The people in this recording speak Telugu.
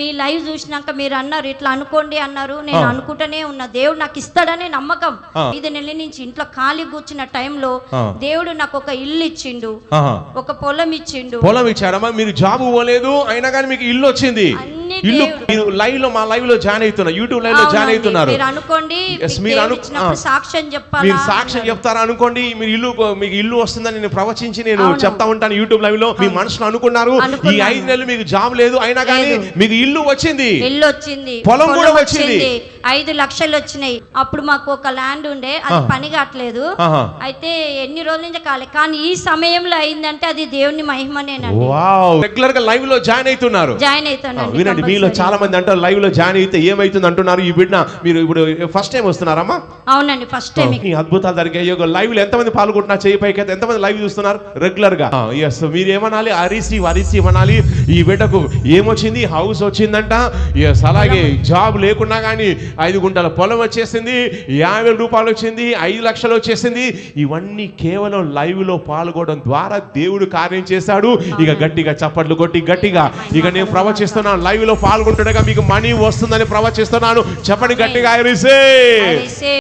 మీ లైవ్ చూసినాక మీరు అన్నారు ఇట్లా అనుకోండి అన్నారు. నేను అనుకుంటూనే ఉన్నా, దేవుడు నాకు ఇస్తాడనే నమ్మకం. 5 నెలల నుంచి ఇంట్లో ఖాళీ కూర్చున్న టైంలో దేవుడు నాకు ఒక ఇల్లు ఇచ్చిండు, ఒక పొలం ఇచ్చిండు. పొలం ఇచ్చాడమ్మా, మీరు జాబ్ పోలేదు అయినా కానీ మీకు ఇల్లు వచ్చింది. ఇల్లు మీరు లైవ్ లో, మా లైవ్ లో జాయిన్ అవుతున్నారు, యూట్యూబ్ లైవ్ లో జాయిన్ అవుతున్నారు. మీరు అనుకోండి, సాక్ష్యం చెప్పాలి, మీరు సాక్ష్యం చెప్తారా అనుకోండి. మీరు మీకు ఇల్లు వస్తుందని నేను ప్రవచించి నేను చెప్తా ఉంటాను యూట్యూబ్ లైవ్ లో. మీ మనసులో అనుకున్నారు ఈ 5 నెలలు మీకు జాబ్ లేదు అయినా కానీ మీకు ఇల్లు వచ్చింది, పొలం కూడా వచ్చింది, 5 లక్షలు వచ్చినాయి. అప్పుడు మాకు ఒక ల్యాండ్ ఉండే, అది పని కావట్లేదు. అయితే ఎన్ని రోజుల నుంచి కాలేదు, కానీ ఈ సమయంలో అయిందంటే అది దేవుని మహిమనేనండి. రెగ్యులర్ గా లైవ్ లో జాయిన్ అవుతున్నారు. వినండి, మీలో చాలా మంది అంటారు లైవ్ లో జాయిన్ అయితే ఏమైతుంది అంటున్నారు. ఈ బిడ్డ మీరు ఇప్పుడు ఫస్ట్ టైం వస్తున్నారమ్మా? అవునండి, ఫస్ట్ టైం. ఈ అద్భుతాలు జరిగాయి. లైవ్ లో ఎంతమంది పాల్గొంటున్నారు? చేయి పైకి అయితే ఎంతమంది లైవ్ చూస్తున్నారు రెగ్యులర్ గా? ఎస్, మీరు ఏమనాలి? అరిసి అనాలి. ఈ బిడ్డకు ఏమొచ్చింది? హౌస్ వచ్చిందంట. ఎస్, అలాగే జాబ్ లేకున్నా కానీ 5 గుంటల పొలం వచ్చేసింది, 50,000 రూపాయలు వచ్చింది, 5 లక్షలు వచ్చేసింది. ఇవన్నీ కేవలం లైవ్ లో పాల్గొనడం ద్వారా దేవుడు కార్యం చేశాడు. ఇక గట్టిగా చప్పట్లు కొట్టి గట్టిగా ఇక నేను ప్రవచిస్తున్నాను, లైవ్ లో పాల్గొంటుండగా మీకు మనీ వస్తుందని ప్రవచిస్తున్నాను. చెప్పండి గట్టిగా.